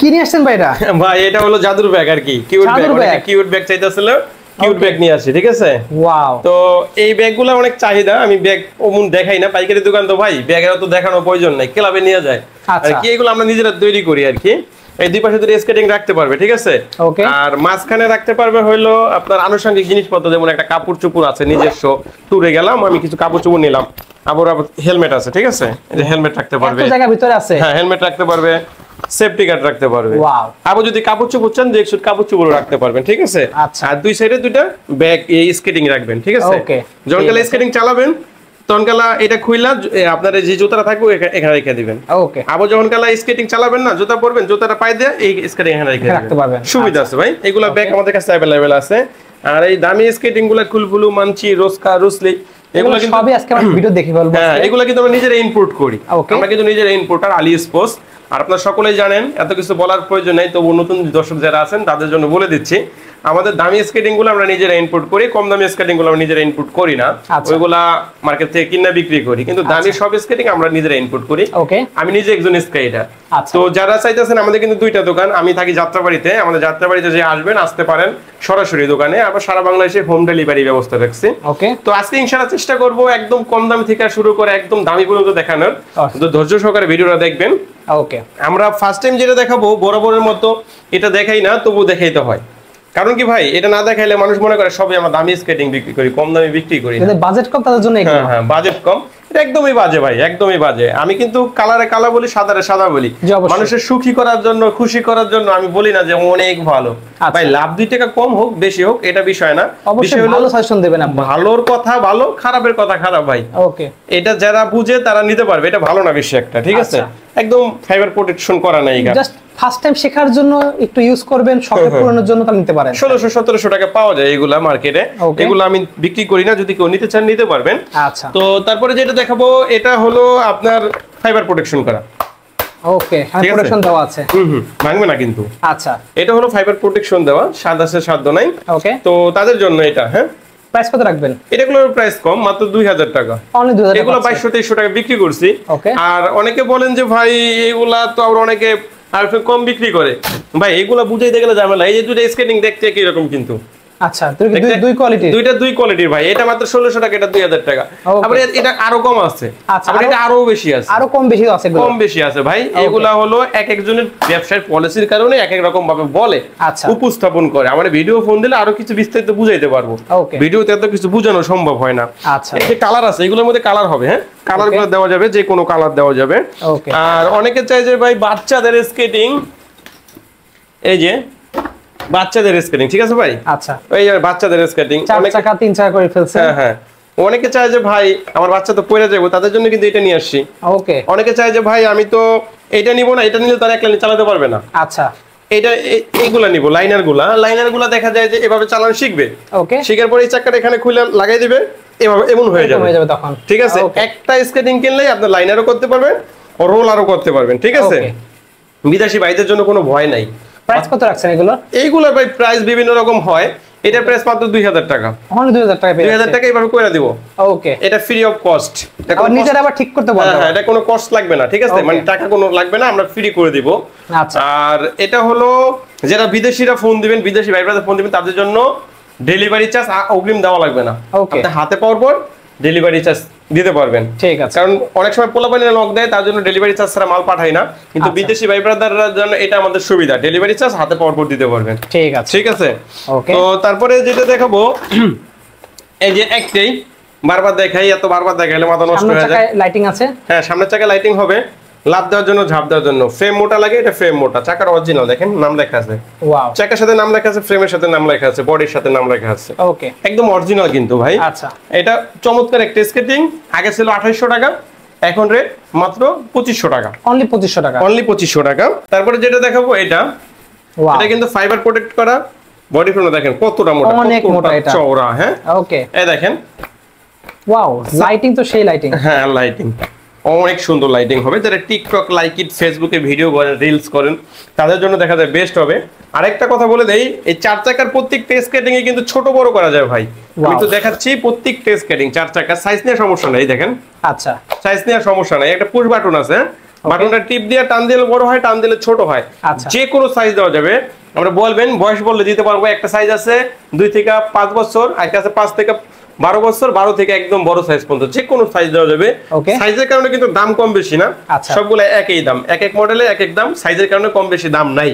কি নিয়ে আসছেন ভাই এটা? ভাই এটা হলো জাদুর ব্যাগ আর কি, কিউট ব্যাগ, কিউট ব্যাগ চাইতেছিল, কিউট ব্যাগ নিয়ে আসি, ঠিক আছে? ওয়াও। তো এই ব্যাগগুলো অনেক চাহিদা, আমি ব্যাগ ওমন দেখাই না, পাইকারি দোকান তো ভাই ব্যাগের তো দেখানোর প্রয়োজন নাই, ক্লাবে নিয়ে যায় আর কি, এগুলো আমরা নিজেরা তৈরি করি আর কি। এই দুই পাশে দুটো স্কেটিং রাখতে পারবে, ঠিক আছে? আর মাঝখানে রাখতে পারবে হলো আপনার আনুষঙ্গিক জিনিসপত্র, যেমন একটা কাপড় চোপড় আছে, নিজস্ব ট্যুরে গেলাম আমি কিছু কাপড় চোপড় নিলাম, আবার হেলমেট আছে, ঠিক আছে? এই যে হেলমেট রাখতে পারবে, এত জায়গা ভিতরে আছে। হ্যাঁ হেলমেট রাখতে পারবে, সেফটি গার্ড রাখতে পারবে। আবার যদি কাপড় চোপড় চান, যে কাপড় চোপড় রাখতে পারবেন, ঠিক আছে? আর দুই সাইডে দুইটা ব্যাগ স্কেটিং রাখবেন, ঠিক আছে? যখন কালে স্কেটিং চালাবেন তখন কালা এটা খুইলা আপনার যে জুতাটা থাকবে এখানে রেখে দিবেন। ওকে। আবার যখন কালা স্কেটিং চালাবেন না, জুতা পরবেন, জুতাটা পায়ে দিয়ে এই স্কেটিং এখানে রেখে রাখতে পারবেন। সুবিধা আছে ভাই, এগুলা ব্যাগ আমাদের কাছে अवेलेबल আছে। আর এই দামি স্কেটিং গুলা কুলফুলু, মানচি, রোস্কা, রুসলি, এগুলা কিন্তু সবই আজকে আমরা ভিডিও দেখে বলবো। হ্যাঁ, এগুলা কিন্তু আমরা নিজেরা ইম্পোর্ট করি, আমরা কিন্তু নিজেরা ইম্পোর্টার, আলিএক্সপ্রেস। আর আপনারা সকলেই জানেন, এত কিছু বলার প্রয়োজন নাই, তবু নতুন দর্শক যারা আছেন তাদের জন্য বলে দিচ্ছি, আমাদের দামি স্কেটিং গুলো আমরা নিজেরা ইম্পোর্ট করি, কম দামি স্কেটিং গুলো আমরা নিজেরা ইম্পোর্ট করি না, ওইগুলা মার্কেট থেকে কিনা বিক্রি করি, কিন্তু দামি সব স্কেটিং আমরা নিজেরা ইম্পোর্ট করি। আমি নিজে একজন স্কেটার। তো যারা চাইতেছেন, আমাদের কিন্তু দুইটা দোকান, আমি থাকি যাত্রাবাড়িতে, আমাদের যাত্রাবাড়িতে যে আসবেন, আসতে পারেন সরাসরি দোকানে, আবার সারা বাংলাদেশে হোম ডেলিভারি ব্যবস্থা রাখছি। তো আজকে ইনশাআল্লাহ চেষ্টা করব একদম কম দামি থেকে শুরু করে একদম দামি পর্যন্ত দেখানোর, তো ধৈর্য সহকারে ভিডিওটা দেখবেন। ওকে। আমরা ফার্স্ট টাইম যেটা দেখাবো বরাবরের মতো এটা দেখাই না, তবু দেখাইতে হয়, কারণ কি ভাই, এটা না দেখাইলে মানুষ মনে করে সবই আমরা দামি স্কেটিং বিক্রি করি, কম দামে বিক্রি করি। বাজেট কম তাদের জন্য। হ্যাঁ, বাজেট কম, এটা একদমই বাজে ভাই, একদমই বাজে। আমি কিন্তু কালারে কালা বলি, সাদারে সাদা বলি, মানুষের সুখী করার জন্য, খুশি করার জন্য আমি বলি না যে অনেক ভালো। ভাই লাভ 2 টাকা কম হোক বেশি হোক এটা বিষয় না, বিষয় হলো ভালো সাজেশন দিবেন আপনি, ভালোর কথা ভালো, খারাপের কথা খারাপ ভাই। ওকে, এটা যারা বুঝে তারা নিতে পারবে, এটা ভালো না বিষয় একটা, ঠিক আছে? একদম ফাইবার প্রোটেকশন করা নাই, জাস্ট ফার্স্ট টাইম শেখার জন্য একটু ইউজ করবেন, শখে পূরণের জন্য তা নিতে পারেন। 1600-1700 টাকা পাওয়া যায় এগুলা মার্কেটে, এগুলো আমি বিক্রি করি না, যদি কেউ নিতে চান নিতে পারবেন। আচ্ছা, তো তারপরে যেটা দেখাবো এটা হলো আপনার ফাইবার প্রোটেকশন করা। ওকে, প্রোটেকশন দেওয়া আছে, ভাঙবে না কিন্তু। আচ্ছা, এটা হলো ফাইবার প্রোটেকশন দেওয়া, সাদা সে সাধ্য নাই। ওকে, তো তাদের জন্য এটা। হ্যাঁ, প্রাইস কত রাখবেন? এটাগুলোর প্রাইস কম, মাত্র 2000 টাকা, অনলি 2000 টাকা। এগুলো 2200-2300 টাকা বিক্রি করছি। আর অনেকে বলেন যে ভাই এগুলা তো আবার অনেকে আর কম বিক্রি করে, ভাই এগুলা বুঝাইতে গেলে ঝামেলা। এই যে দুটো স্কেটিং দেখতে একই রকম কিন্তু। আচ্ছা, দুই কোয়ালিটি, দুই কোয়ালিটির ভাই, এটা মাত্র 1600 টাকা, এটা 2000 টাকা। আবার এটা আরো কম আছে, আবার এটা আরো বেশি আছে, আরো কম বেশি আছে, কম বেশি আছে ভাই। এগুলা হলো এক একজনের ব্যবসার পলিসির কারণে এক এক রকম ভাবে বলে, উপস্থাপন করে। আমরা ভিডিও ফোন দিলে আরো কিছু বিস্তারিত বুঝাইতে পারবো, ভিডিওতে এত কিছু বোঝানো সম্ভব হয় না। আচ্ছা, এই কালার আছে, এগুলোর মধ্যে কালার হবে। হ্যাঁ, কালার গুলো দেওয়া যাবে, যে কোনো কালার দেওয়া যাবে। আর অনেকে চাই যে ভাই বাচ্চাদের স্কেটিং, এই যে বাচ্চাদের স্কেটিং, ঠিক আছে ভাই? আচ্ছা, এই যে বাচ্চাদের স্কেটিং 4 চাকা 3 চাকা করে ফেলছে। হ্যাঁ হ্যাঁ, অনেকে চায় যে ভাই আমার বাচ্চা তো পড়ে যাবে, তাদের জন্য কিন্তু এটা নিয়ে আসছি। ওকে, অনেকে চায় যে ভাই আমি তো এটা নিব না, এটা নিলে তারা এক লাইনে চালাতে পারবে না। আচ্ছা, এটা এইগুলা নিব, লাইনার গুলা দেখা যায় যে এভাবে চালানো শিখবে। ওকে, শিখার পরে এই চাকাটা এখানে খুলে লাগাই দিবে, এভাবে এমন হয়ে যাবে তখন, ঠিক আছে? একটা স্কেটিং কিনলেই আপনি লাইনারও করতে পারবেন, রোলারও করতে পারবেন, ঠিক আছে? বিদেশি ভাইদের জন্য কোনো ভয় নাই। প্রাইস কত রাখছেন এগুলো? এইগুলোর ভাই প্রাইস বিভিন্ন রকম হয়, এটার প্রাইস মাত্র 2000 টাকা। অনলি 2000 টাকা, 2000 টাকা এভাবে কইরা দিব। ওকে, এটা ফ্রি অফ কস্ট, এটা নিজের আবার ঠিক করতে বলতে হবে। হ্যাঁ, এটা কোনো কস্ট লাগবে না, ঠিক আছে? মানে টাকা কোনো লাগবে না, আমরা ফ্রি করে দিব। আচ্ছা, আর এটা হলো যারা বিদেশিরা ফোন দিবেন, বিদেশি ভাইরা ফোন দিবেন, তাদের জন্য ডেলিভারি চার্জ অগ্রিম দেওয়া লাগবে না, আপনি হাতে পাওয়ার পর ডেলিভারি চার্জ দিতে পারবেন, ঠিক আছে? কারণ অনেক সময় পোলাপানিরা লক দেয়, তার জন্য ডেলিভারি চার্জ ছাড়া মাল পাঠায় না, কিন্তু বিদেশি ভাই ব্রাদারদের জন্য এটা আমাদের সুবিধা, ডেলিভারি চার্জ হাতে পাওয়ার পর দিতে পারবেন, ঠিক আছে? ঠিক আছে, ওকে। তো তারপরে যেটা দেখাবো, এই যে একটাই বারবার দেখাই, এত বারবার দেখাইলে মাথা নষ্ট হয়ে যায়। লাইটিং আছে, হ্যাঁ, সামনের চাকায় লাইটিং হবে, লাভ দেওয়ার জন্য, ঝাঁপ দেওয়ার জন্য। ফ্রেম মোটা লাগে, এটা ফ্রেম মোটা, চাকার অরিজিনাল, দেখেন নাম লেখা আছে। ওয়াও, চাকার সাথে নাম লেখা আছে, ফ্রেমের সাথে নাম লেখা আছে, বডির সাথে নাম লেখা আছে। ওকে, একদম অরিজিনাল কিন্তু ভাই। আচ্ছা, এটা চমৎকার একটা স্কেটিং, আগে ছিল 2800 টাকা, এখন রেট মাত্র 2500 টাকা, অনলি 2500 টাকা, অনলি 2500 টাকা। তারপরে যেটা দেখাবো এটা, এটা কিন্তু ফাইবার প্রোটেক্ট করা, বডি ফ্রেম দেখেন কতটা মোটা, অনেক মোটা, এটা চওড়া। হ্যাঁ, ওকে, এই দেখেন, ওয়াও, লাইটিং তো সেই লাইটিং। হ্যাঁ, লাইটিং অনেক সুন্দর লাইটিং হবে, যারা টিকটক, লাইক ইট, ফেসবুকে ভিডিও করেন, রিলস করেন, তাদের জন্য দেখা যায় বেস্ট হবে। আরেকটা কথা বলে দেই, এই 4 চাকার প্রত্যেকটা স্কেটিং এ কিন্তু ছোট বড় করা যায় ভাই। আমি তো দেখাচ্ছি প্রত্যেকটা স্কেটিং 4 চাকার, সাইজ নিয়ে সমস্যা নাই, দেখেন। আচ্ছা, সাইজ নিয়ে সমস্যা নাই, একটা পুশ বাটন আছে, বাটনটা টিপ দিয়ে টান দিলে বড় হয়, টান দিলে ছোট হয়, যে কোনো সাইজ দেওয়া যাবে। আমরা বলবেন, বয়স বললে দিতে পারবো। একটা সাইজ আছে 2 থেকে 5 বছর, একটা আছে 5 থেকে 12 বছর, 12 থেকে একদম বড় সাইজ পর্যন্ত যে কোনো সাইজ দেওয়া যাবে। সাইজের কারণে কিন্তু দাম কম বেশি না, সবগুলো একই দাম, এক এক মডেলে এক এক দাম, সাইজের কারণে কম বেশি দাম নাই।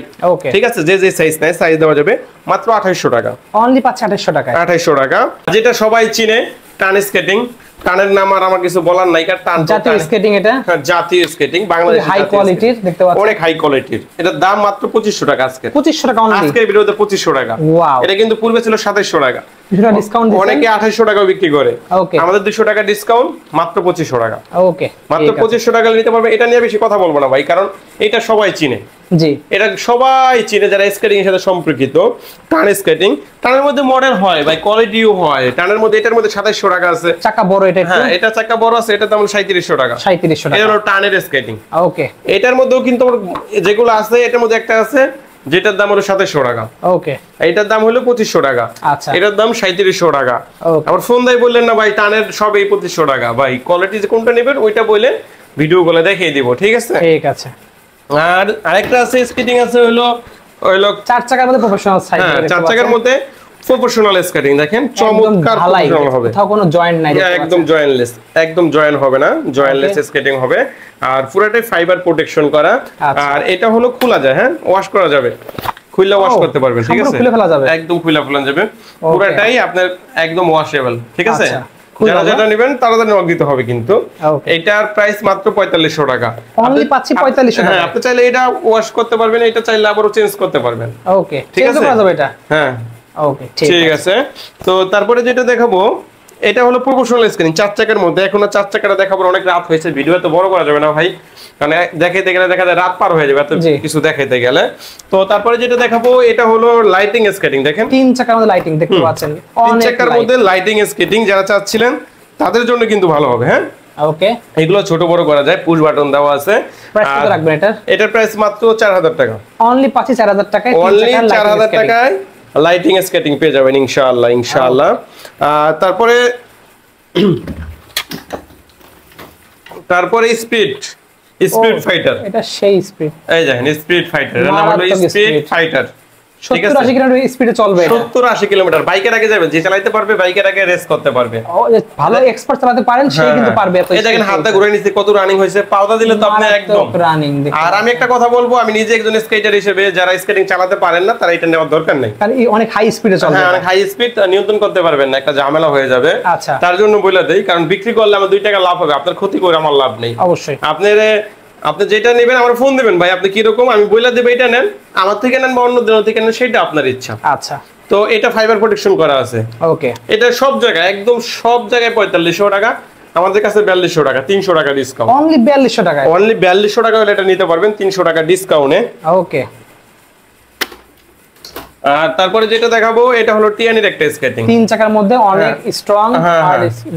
ঠিক আছে, যে যে সাইজ নাই সাইজ দেওয়া যাবে মাত্র 2800 টাকা। অনলি পাচ্ছে 2800 টাকা। 2800 টাকা, যেটা সবাই চিনে, টান স্কেটিং। টানের নাম আর আমার কিছু বলার নাই, কারণ টান জাতীয় স্কেটিং, এটা জাতীয় স্কেটিং, বাংলাদেশি হাই কোয়ালিটির, দেখতে পাচ্ছেন অনেক হাই কোয়ালিটির। এটার দাম মাত্র 2500 টাকা আজকে। 2500 টাকা অনলি, আজকের ভিডিওতে 2500 টাকা। ওয়াও, এটা কিন্তু পূর্বে ছিল 2700 টাকা। কিছুটা ডিসকাউন্ট দিবেন, অনেকে 2800 টাকা বিক্রি করে। আমাদের 200 টাকা ডিসকাউন্ট, মাত্র 2500 টাকা। ওকে, মাত্র 2500 টাকা নিতে পারবে। এটা নিয়ে বেশি কথা বলবো না ভাই, কারণ এটা সবাই চিনে। জি, এটা সবাই চিনে যারা স্কেটিং এর সাথে সম্পর্কিত। টান স্কেটিং, টানের মধ্যে মডেল হয় ভাই, কোয়ালিটিও হয়। টানের মধ্যে, এটার মধ্যে 2700 টাকা আছে, চাকা বড়। এটা হ্যাঁ, এটা চাকা বড় আছে, এটা দাম 3700 টাকা। 3700 টাকা, এটা হলো টানের স্কেটিং। ওকে, এটার মধ্যেও কিন্তু যেগুলো আছে, এটার মধ্যে একটা আছে যেটার দাম হলো 2700 টাকা। ওকে, এটার দাম হলো 2500 টাকা। আচ্ছা, এটার দাম 3700 টাকা। আবার ফোন দাই বললেন না ভাই, টানের সব এই 2500 টাকা। ভাই কোয়ালিটি যে কোনটা নেবেন ওইটা বললেন, ভিডিও গুলো দেখিয়ে দিব। ঠিক আছে, ঠিক আছে। আর আরেকটা আছে স্কেটিং আছে, হলো 4 চাকার মধ্যে প্রফেশনাল সাইজ। হ্যাঁ, 4 চাকার মধ্যে প্রফেশনাল স্কেটিং। দেখেন চমৎকার প্রফেশনাল হবে, কোথাও কোনো জয়েন্ট নাই, একদম জয়েন্টলেস, একদম জয়েন্ট হবে না, জয়েন্টলেস স্কেটিং হবে। আর পুরোটাই ফাইবার প্রোটেকশন করা। আর এটা হলো খোলা যায়, হ্যাঁ, ওয়াশ করা যাবে, খুলে ওয়াশ করতে পারবেন। ঠিক আছে, খুলে ফেলা যাবে, একদম খুলে ফেলা যাবে, পুরোটাই আপনার একদম ওয়াশেবল। ঠিক আছে, যারা যারা নেবেন তাড়াতাড়ি নক দিতে হবে। কিন্তু এটার প্রাইস মাত্র 4500 টাকা। অনলি পাচ্ছি 4500 টাকা। হ্যাঁ, আপনি চাইলে এটা ওয়াশ করতে পারবেন, এটা চাইলে আবারও চেঞ্জ করতে পারবেন। ওকে, ঠিক আছে, করা যাবে এটা। হ্যাঁ, ওকে, ঠিক আছে। তো তারপরে যেটা দেখাবো, এটা হলো প্রফেশনাল স্কেটিং 4 চাকার মধ্যে। এখন 4 চাকাটা দেখাবো, অনেক রাত হয়েছে, ভিডিও এত বড় করা যাবে না ভাই, কারণ দেখাইতে গেলে দেখা যায় রাত পার হয়ে যাবে এত কিছু দেখাইতে গেলে। তো তারপরে যেটা দেখাবো, এটা হলো লাইটিং স্কেটিং। দেখেন 3 চাকার মধ্যে লাইটিং দেখতে পাচ্ছেন, 3 চাকার মধ্যে লাইটিং স্কেটিং যারা চাচ্ছিলেন তাদের জন্য কিন্তু ভালো হবে। হ্যাঁ, ওকে, এগুলো ছোট বড় করা যায়, পুশ বাটন দেওয়া আছে। প্রাইস কত রাখবেন এটা? এটার প্রাইস মাত্র 4000 টাকা। অনলি পাচ্ছি 4000 টাকায়, অনলি 4000 টাকায় লাইটিং স্কেটিং পেয়ে যাবেন ইনশাআল্লাহ, ইনশাআল্লাহ। তারপরে স্পিড ফাইটার, এটা সেই স্পিড, এই দেখেন স্পিড ফাইটার, এর নাম হলো স্পিড ফাইটার। 70-80 কিলোমিটার স্পিডে চলবে, 70-80 কিলোমিটার। বাইকের আগে যাবেন, যে চালাতে পারবে বাইকের আগে রেস করতে পারবে, ভালো এক্সপার্ট চালাতে পারেন সেই কিন্তু পারবে। এই দেখেন হাতটা ঘুরে নিচ্ছে, কত রানিং হয়েছে, পাওদা দিলে তো আপনি একদম রানিং। আর আমি একটা কথা বলবো, আমি নিজে একজন স্কেটার হিসেবে, যারা স্কেটিং চালাতে পারেন না তারা এটা নেওয়ার দরকার নেই, কারণ অনেক হাই স্পিডে চলবে। হ্যাঁ, অনেক হাই স্পিড, নিয়ন্ত্রণ করতে পারবেন না, একটা ঝামেলা হয়ে যাবে। আচ্ছা, তার জন্য বলে দেই, কারণ বিক্রি করলে আমার 2 টাকা লাভ হবে, আপনার ক্ষতি করে আমার লাভ নেই। অবশ্যই আপনি যেটা নেবেন আমার ফোন দিবেন, ভাই আপনি কি রকম, আমি বলে দেব এটা নেন, আমার থেকে নেন বা অন্য জনের থেকে নেন, সেটা আপনার ইচ্ছা। আচ্ছা, তো এটা ফাইবার প্রোটেকশন করা আছে। ওকে, এটা সব জায়গায়, একদম সব জায়গায় 4500 টাকা, আমাদের কাছে 4200 টাকা, 300 টাকা ডিসকাউন্ট। অনলি 4200 টাকা, অনলি 4200 টাকা হলে এটা নিতে পারবেন 300 টাকা ডিসকাউন্টে। ওকে, আর তারপরে যেটা দেখাবো, এটা হলো টিয়ানির একটা স্কেটিং, 3 চাকার মধ্যে অনেক স্ট্রং,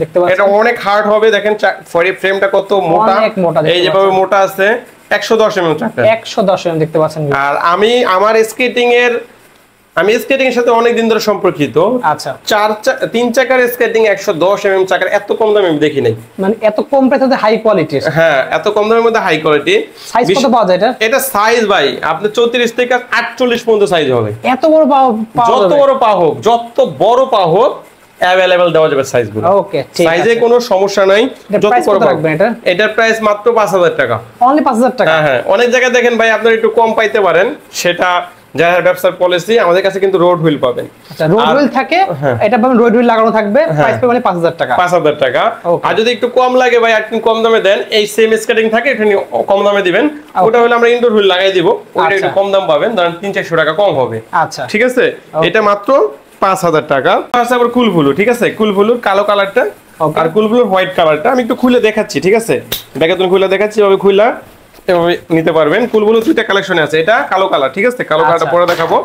দেখতে পাচ্ছেন এটা অনেক হার্ড হবে। দেখেন ফ্রেমটা কত মোটা, এই যেভাবে মোটা আছে, 110 mm চাকা, 110 mm দেখতে পাচ্ছেন। আর আমার স্কেটিং এর সাথে অনেক দিন ধরে সম্পর্কিত। আচ্ছা, 3 চাকার স্কেটিং 110 mm চাকার, এত কম দামে আমি দেখি নাই, মানে এত কম প্রাইসে হাই কোয়ালিটির। হ্যাঁ, এত কম দামের মধ্যে হাই কোয়ালিটি। সাইজ কত পাওয়া যায় এটা? এটা সাইজ ভাই আপনি 34 থেকে 48 পর্যন্ত সাইজ হবে। এত বড় পা, যত বড় পা হোক, যত বড় পা হোক अवेलेबल দেওয়া যাবে সাইজগুলো। ওকে, ঠিক আছে, সাইজে কোনো সমস্যা নাই। যত বড় রাখবেন এটা, এটার প্রাইস মাত্র 5000 টাকা। অনলি 5000 টাকা। হ্যাঁ, অনেক জায়গায় দেখেন ভাই আপনারা একটু কম পাইতে পারেন, সেটা যারা ব্যবসার পলিসি, আমাদের কাছে কিন্তু রোড হুইল পাবেন। আচ্ছা, রোড হুইল থাকে, এটা পাবেন রোড হুইল লাগানো থাকবে, প্রাইস পাবেন 5000 টাকা। 5000 টাকা। আর যদি একটু কম লাগে ভাই, একটু কম দামে দেন, এই সেম স্কেটিং থাকে, এটা কম দামে দিবেন, ওটা হলো আমরা ইনডোর হুইল লাগাই দিব, ওটা একটু কম দাম পাবেন, ধরেন 300-400 টাকা কম হবে। আচ্ছা, ঠিক আছে, এটা মাত্র 5000 টাকা। আচ্ছা, আবার কুলফুলু, ঠিক আছে, কুলফুলুর কালো কালারটা আর কুলফুলুর হোয়াইট কালারটা আমি একটু খুলে দেখাচ্ছি। ঠিক আছে, ব্যাগে খুলে দেখাচ্ছি, এভাবে খুলে এভাবে নিতে পারবেন। কুলফুলু 2টা কালেকশনে আছে, এটা কালো কালার। ঠিক আছে, কালো কালারটা পরে দেখাবো।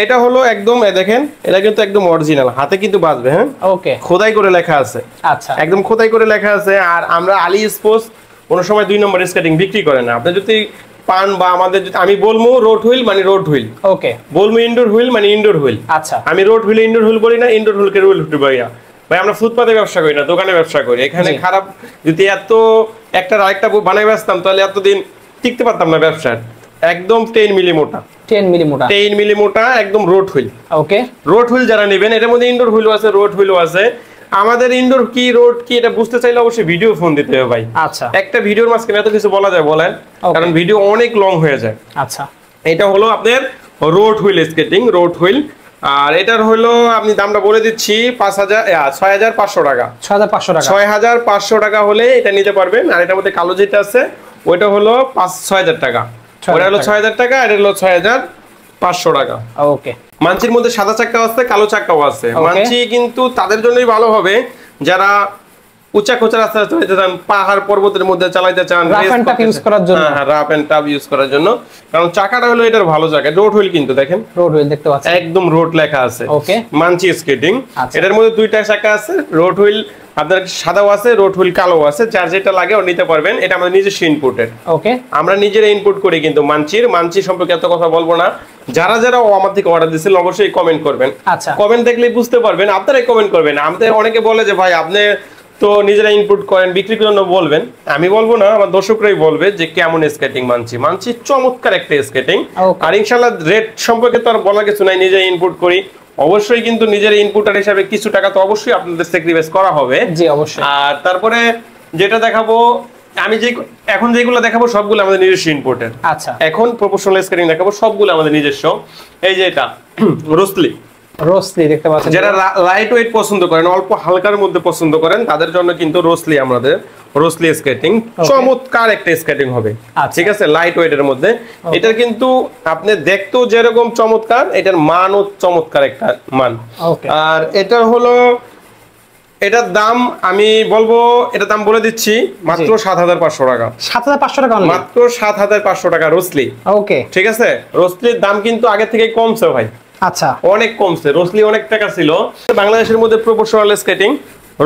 এটা হলো একদম, দেখেন এটা কিন্তু একদম অরিজিনাল, হাতে কিন্তু বাজবে। হ্যাঁ, ওকে, খোদাই করে লেখা আছে। আচ্ছা, একদম খোদাই করে লেখা আছে। আর আমরা আলি স্পোর্টস কোনো সময় 2 নম্বর স্কেটিং বিক্রি করে না। আপনি যদি পান বা আমাদের, আমি বলবো রোড হুইল মানে রোড হুইল, ওকে, বলবো ইনডোর হুইল মানে ইনডোর হুইল। আচ্ছা, আমি রোড হুইল ইনডোর হুইল বলি না, ইনডোর হুইলকে রোড হুইল বলি না। ভাই আমরা ফুটপাতে ব্যবসা করি না, দোকানে ব্যবসা করি। এখানে খারাপ যদি এত একটা আরেকটা বানাই বেচতাম তাহলে এতদিন টিকতে পারতাম না ব্যবসা। একদম 10 মিলি মোটা, 10 মিলি মোটা, 10 মিলি মোটা, একদম রোড হুইল। ওকে, রোড হুইল যারা নেবেন, এর মধ্যে ইনডোর হুইলও আছে, রোড হুইলও আছে। আমাদের ইনডোর কি রোড কি এটা বুঝতে চাইলে অবশ্যই ভিডিও ফোন দিতে হবে ভাই। আচ্ছা, একটা ভিডিওর মাঝখানে এত কিছু বলা যায় বলেন, কারণ ভিডিও অনেক লং হয়ে যায়। আচ্ছা, এটা হলো আপনার road wheel skating, road wheel. আর এটার হলো আমি দামটা বলে দিচ্ছি 6500 টাকা, 6500 টাকা, 6500 টাকা হলে এটা নিতে পারবেন। আর এটার মধ্যে কালো যেটা আছে ওইটা হলো 6000 টাকা, ওটা হলো 6000 টাকা, এটা হলো 6500 টাকা। ওকে, মানচির মধ্যে সাদা চাকা আছে, কালো চাকাও আছে। মানচি কিন্তু তাদের জন্যই ভালো হবে যারা উঁচা খোঁচা রাস্তা চালাতে চান, পাহাড় পর্বতের মধ্যে চালাতে চান, রাফ এন্ড টাফ ইউজ করার জন্য। হ্যাঁ, রাফ এন্ড টাফ ইউজ করার জন্য, কারণ চাকাটা হলো এটার ভালো চাকা। রোড হুইল কিন্তু দেখেন, রোড হুইল দেখতে পাচ্ছেন, একদম রোড লেখা আছে। ওকে, মানচি স্কেটিং। আচ্ছা। এটার মধ্যে দুইটা চাকা আছে, রোড হুইল আপনার সাদাও আছে, রোড হুইল কালো আছে, যার যেটা লাগে ও নিতে পারবেন। এটা আমাদের নিজস্ব ইনপুটের, ওকে, আমরা নিজেরা ইনপুট করি কিন্তু মানচি সম্পর্কে এত কথা বলবো না। যারা যারা আমার থেকে অর্ডার দিয়েছিল অবশ্যই কমেন্ট করবেন। আচ্ছা, কমেন্ট দেখলেই বুঝতে পারবেন, আপনারাই কমেন্ট করবেন। আমাদের অনেকে বলে যে ভাই আপনি তো নিজেরা ইনপুট করেন, বিক্রি করেন বলবেন। আমি বলবো না, আমার দর্শকরাই বলবে যে কেমন স্কেটিং মানচি চমৎকার একটা স্কেটিং। আর ইনশাআল্লাহ রেট সম্পর্কে তো আর বলা কিছু নাই, নিজে ইনপুট করি। অবশ্যই কিন্তু নিজের ইনপুটার হিসাবে কিছু টাকা তো অবশ্যই আপনাদের স্যাক্রিফাইস করা হবে। জি অবশ্যই। আর তারপরে যেটা দেখাবো আমি, যে এখন যেগুলো দেখাবো সবগুলো আমাদের নিজস্ব ইনপুটের। আচ্ছা, এখন প্রফেশনাল স্কেটিং দেখাবো সবগুলো আমাদের নিজস্ব। এই যে এটা রোসলি দেখতে পাচ্ছেন, যারা লাইট ওয়েট পছন্দ করেন, অল্প হালকার মধ্যে পছন্দ করেন, তাদের জন্য কিন্তু আমাদের রোসলি স্কেটিং চমৎকার একটা স্কেটিং হবে। ঠিক আছে, লাইট ওয়েট এর মধ্যে। এটা কিন্তু আপনি দেখতেও যেরকম চমৎকার, এটার মানও চমৎকার একটা মান। আর এটা হলো, এটার দাম আমি বলবো, এটার দাম বলে দিচ্ছি মাত্র 7500 টাকা। 7500 টাকা, মাত্র 7500 টাকা রোসলি। ওকে, ঠিক আছে, রোসলির দাম কিন্তু আগে থেকে কমছে ভাই। আচ্ছা, অনেক কমছে। রোসলি অনেক টাকা ছিল। বাংলাদেশের মধ্যে প্রফেশনাল স্কেটিং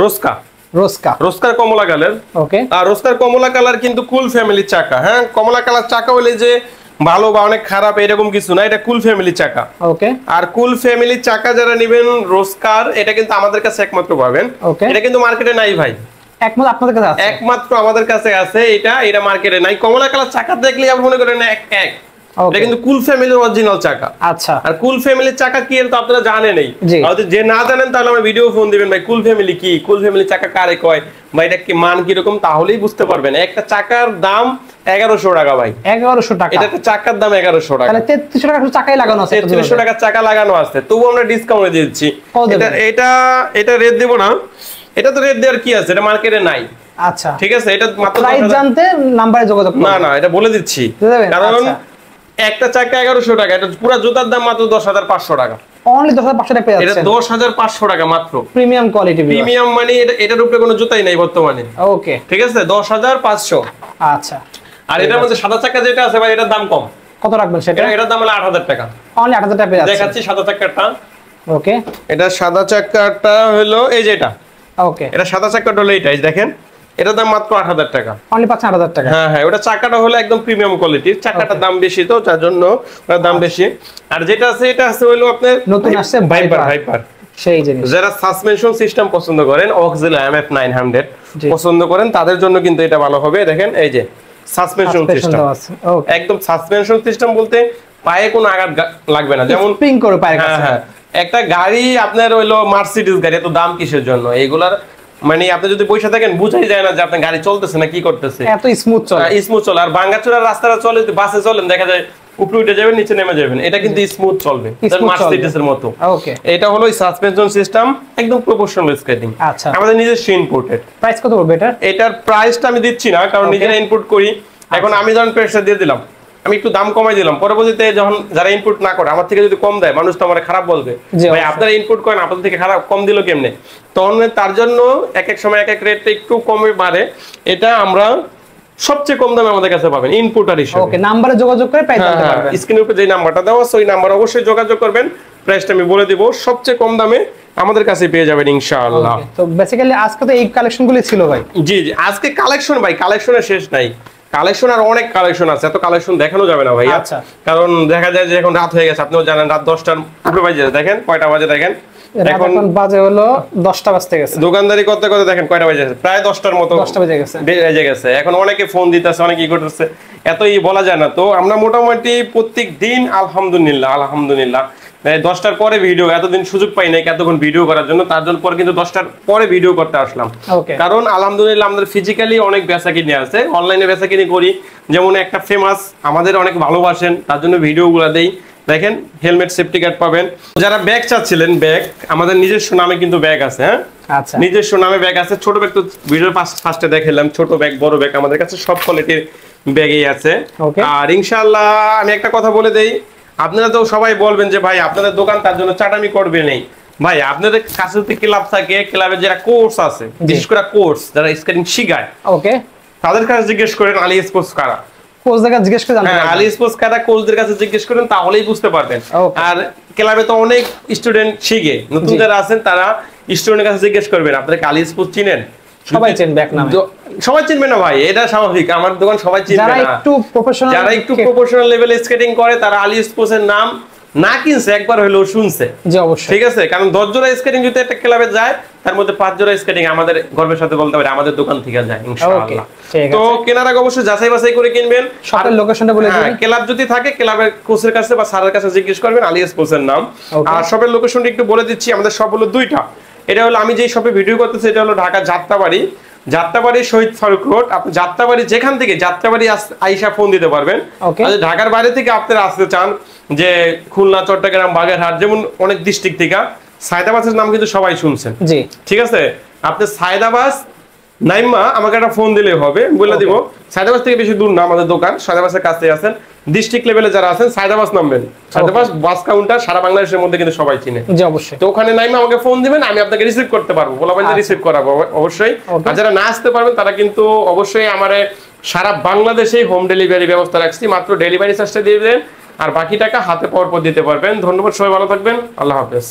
রোস্কার কমলা কালার। ওকে, আর রোস্কার কমলা কালার কিন্তু কুল ফ্যামিলির চাকা। হ্যাঁ, কমলা কালার চাকা হলে যে ভালো বা অনেক খারাপ এরকম কিছু না, এটা কুল ফ্যামিলির চাকা। ওকে, আর কুল ফ্যামিলির চাকা যারা নেবেন রোস্কার, এটা কিন্তু আমাদের কাছে একমাত্র পাবেন। এটা কিন্তু মার্কেটে নাই ভাই, একমাত্র আপনাদের কাছে আছে, একমাত্র আমাদের কাছে আছে। এটা মার্কেটে নাই। কমলা কালার চাকা দেখলে আপনি মনে করেন এক এটা কিন্তু কুল ফ্যামিলির অরিজিনাল চাকা। আচ্ছা, আর কুল ফ্যামিলির চাকা কি এর তো আপনারা জানেনই। যে না জানেন তাহলে আমার ভিডিও ফোন দিবেন, ভাই কুল ফ্যামিলি কি, কুল ফ্যামিলির চাকা কারে কয়, বা এটা কি মান কি রকম, তাহলেই বুঝতে পারবেন। একটা চাকার দাম 1100 টাকা ভাই, 1100 টাকা। এটা একটা চাকার দাম 1100 টাকা, তাহলে 3300 টাকা শুধু চাকাই লাগানো আছে, 3300 টাকা চাকা লাগানো আছে। তবু আমরা ডিসকাউন্টে দিচ্ছি। এটা রেট দেব না, এটা তো রেট দেওয়ার কি আছে, এটা মার্কেটে নাই। আচ্ছা, ঠিক আছে, এটা মাত্র প্রাইস জানতে নম্বরে যোগাযোগ করুন। না এটা বলে দিচ্ছি, কারণ একটা চাকা 1100 টাকা, এটা পুরো জুতার দাম মাত্র 10500 টাকা। অনলি 10500 টাকা পেয়ে যাচ্ছেন। এটা 10500 টাকা মাত্র। প্রিমিয়াম কোয়ালিটি, প্রিমিয়াম মানে এটার উপরে কোনো জুতাই নাই বর্তমানে। ওকে, ঠিক আছে, 10500। আচ্ছা, আর এটার মধ্যে সাদা চাকা যেটা আছে ভাই, এটার দাম কম। কত রাখবেন সেটা? এটার দাম হলো 8000 টাকা। অনলি 8000 টাকা পেয়ে যাচ্ছেন। দেখাচ্ছি সাদা চাকাটা। ওকে, এটা সাদা চাকাটা হলো এই যে এটা। ওকে, এটা সাদা চাকাটা হলো এইটাই, দেখেন এটার দাম মাত্র 8000 টাকা। অনলি 8000 টাকা। হ্যাঁ, ওটা চাকাটা হলো একদম প্রিমিয়াম কোয়ালিটির। চাকাটার দাম বেশি, তো যার জন্য ওটার দাম বেশি। আর যেটা আছে এটা আছে হলো আপনার নতুন আসছে ভাইপার, সেই জিনিস। যারা সাসপেনশন সিস্টেম পছন্দ করেন, অক্সিলা MF 900 পছন্দ করেন, তাদের জন্য কিন্তু এটা ভালো হবে। দেখেন এই যে সাসপেনশন সিস্টেম, একদম সাসপেনশন সিস্টেম বলতে পায়ে কোনো আঘাত লাগবে না, যেমন স্প্রিং করে পায়ের কাছে। হ্যাঁ, একটা গাড়ি আপনার হইলো মার্সিডিজ গাড়ি, এত দাম কিসের জন্য? এইগুলার মানে আপনি যদি পয়সা থাকেন বুঝাই যায় না যে আপনার গাড়ি চলতেছে না কি করতেছে, এত স্মুথ চলে। আর ভাঙ্গাচোরা রাস্তাটা চলে, বাসে চলেন দেখা যায় উপরে উঠে যাবেন, নিচে নেমে যাবেন, এটা কিন্তু স্মুথ চলবে মার্সিডিজের মতো। ওকে, এটা হলো সাসপেনশন সিস্টেম, একদম প্রফেশনাল স্কেটিং। আচ্ছা, আমাদের নিজস্ব ইনপুটেড। প্রাইস কত পড়বে এটা? এটার প্রাইসটা আমি দিচ্ছি না, কারণ নিজেরা ইনপুট করি। এখন আমি যখন প্রাইসটা দিয়ে দিলাম, আমি একটু দাম কমাই দিলাম, পরবর্তীতে যখন যারা ইনপুট না করে আমার থেকে যদি কম দেয়, মানুষ তো আমার খারাপ বলবে, ভাই আপনারা ইনপুট করেন, আপনাদের থেকে খারাপ কম দিল কেমনে? তখন তার জন্য এক এক সময় এক এক রেটটা একটু কমে বাড়ে। এটা আমরা সবচেয়ে কম দামে আমাদের কাছে পাবেন ইনপুটার হিসেবে। ওকে, নম্বরে যোগাযোগ করে প্রাইস জানতে পারবেন। স্ক্রিনের উপরে যে নাম্বারটা দেওয়া আছে ওই নাম্বারে অবশ্যই যোগাযোগ করবেন, প্রাইসটা আমি বলে দিব। সবচেয়ে কম দামে আমাদের কাছে পেয়ে যাবেন ইনশাআল্লাহ। তো বেসিক্যালি আজকে তো এই কালেকশনগুলো ছিল ভাই। জি, আজকে কালেকশন ভাই, কালেকশনের শেষ নাই। কালেকশন আর অনেক কালেকশন আছে, এত কালেকশন দেখানো যাবে না ভাই। আচ্ছা, কারণ দেখা যায় যে এখন রাত হয়ে গেছে, আপনিও জানেন রাত 10টার উপরে বাজে। দেখেন কয়টা বাজে, দেখেন এখন বাজে হলো 10টা বাজতে গেছে। দোকানদারি করতে করতে দেখেন কয়টা বাজে গেছে, প্রায় 10টার মতো 10টা বেজে গেছে। বেজে গেছে। এখন অনেকে ফোন দিতেছে, অনেকে ই করতেছে, এতই বলা যায় না। তো আমরা মোটামুটি প্রত্যেক দিন আলহামদুলিল্লাহ 10টার পরে ভিডিও, এতদিন সুযোগ পাই নাই এতক্ষণ ভিডিও করার জন্য, তার জন্য পরে কিন্তু 10টার পরে ভিডিও করতে আসলাম। কারণ আলহামদুলিল্লাহ আমাদের ফিজিক্যালি অনেক বেচাকিনি আছে, অনলাইনে বেচাকিনি করি। যেমন একটা ফেমাস আমাদের অনেক ভালোবাসেন, তার জন্য ভিডিওগুলো দেই। দেখেন হেলমেট, সেফটি গার্ড পাবেন। যারা ব্যাগ চাচ্ছিলেন, ব্যাগ আমাদের নিজস্ব নামে কিন্তু ব্যাগ আছে। হ্যাঁ, আচ্ছা, নিজস্ব নামে ব্যাগ আছে। ছোট ব্যাগ তো ভিডিওর ফার্স্টে দেখালাম, ছোট ব্যাগ, বড় ব্যাগ আমাদের কাছে সব কোয়ালিটির ব্যাগই আছে। আর ইনশাআল্লাহ আমি একটা কথা বলে দেই, আপনারা তো সবাই বলবেন যে ভাই আপনাদের দোকান, তার জন্য চাটামি করবে নেই। ভাই আপনাদের কাছে যদি ক্লাব থাকে, ক্লাবের যারা কোর্স আছে, বিশেষ করে কোর্স যারা স্কেটিং শিখায়, ওকে, তাদের কাছে জিজ্ঞেস করেন আলী স্পোর্টস কারা, কোচদের কাছে জিজ্ঞেস করে জানতে পারবেন। আলী স্পোর্টস কারা, কোচদের কাছে জিজ্ঞেস করেন, তাহলেই বুঝতে পারবেন। আর ক্লাবে তো অনেক স্টুডেন্ট শিখে, নতুন যারা আছেন তারা স্টুডেন্টের কাছে জিজ্ঞেস করবেন আপনারা কি আলী স্পোর্টস চিনেন? সবাই চিনবে এক নামে। সবাই চিনবে না ভাই, এটা স্বাভাবিক। আমার দোকান সবাই চিনবে না। যারা একটু প্রফেশনাল লেভেলে স্কেটিং করে তারা আলী স্পোর্টস এর নাম না কিনছে, একবার হলেও শুনছে। জি অবশ্যই, ঠিক আছে। কারণ 10 জোড়া স্কেটিং যদি একটা ক্লাবে যায়, তার মধ্যে 5 জোড়া স্কেটিং আমাদের গর্বের সাথে বলতে পারি আমাদের দোকান থেকে যায় ইনশাআল্লাহ। তো কেনার আগে অবশ্যই যাচাই বাছাই করে কিনবেন। শপের লোকেশনটা বলে দিবেন। ক্লাব যদি থাকে ক্লাবের কোচের কাছে বা স্যারের কাছে জিজ্ঞেস করবেন আলী স্পোর্টস এর নাম। আর শপের লোকেশনটা একটু বলে দিচ্ছি, আমাদের শপ হলো দুইটা। এটা হলো আমি যেই শপে ভিডিও করতেছি, এটা হলো ঢাকা যাত্রাবাড়ি শহীদ ফারুক রোড। আপনি যাত্রাবাড়ি যেখান থেকে যাত্রাবাড়ি আইসা ফোন দিতে পারবেন। আর ঢাকার বাইরে থেকে আপনারা আসতে চান, যে খুলনা, চট্টগ্রাম, বাগেরহাট, যেমন অনেক ডিস্ট্রিক্ট থেকে, সায়দাবাসের নাম কিন্তু সবাই শুনছেন। জি ঠিক আছে, আপনি সায়দাবাস নাইমা আমাকে একটা ফোন দিলেই হবে, বলে দিব। সায়দাবাস থেকে বেশি দূর না আমাদের দোকান, সায়দাবাসের কাছে আছেন। ডিস্ট্রিক্ট লেভেলে যারা আছেন সায়দাবাস নামবেন, সায়দাবাস বাস কাউন্টার সারা বাংলাদেশের মধ্যে কিন্তু সবাই চিনে। জি অবশ্যই। তো ওখানে নাইমা আমাকে ফোন দিবেন, আমি আপনাকে রিসিভ করতে পারবো, বলাবেন যে রিসিভ করাবো অবশ্যই। আর যারা না আসতে পারবেন তারা কিন্তু অবশ্যই আমারে সারা বাংলাদেশেই হোম ডেলিভারি ব্যবস্থা রাখছি, মাত্র ডেলিভারি চার্জটা দিয়ে দেন, আর বাকি টাকা হাতে পাওয়ার পর দিতে পারবেন। ধন্যবাদ, সবাই ভালো থাকবেন, আল্লাহ হাফেজ।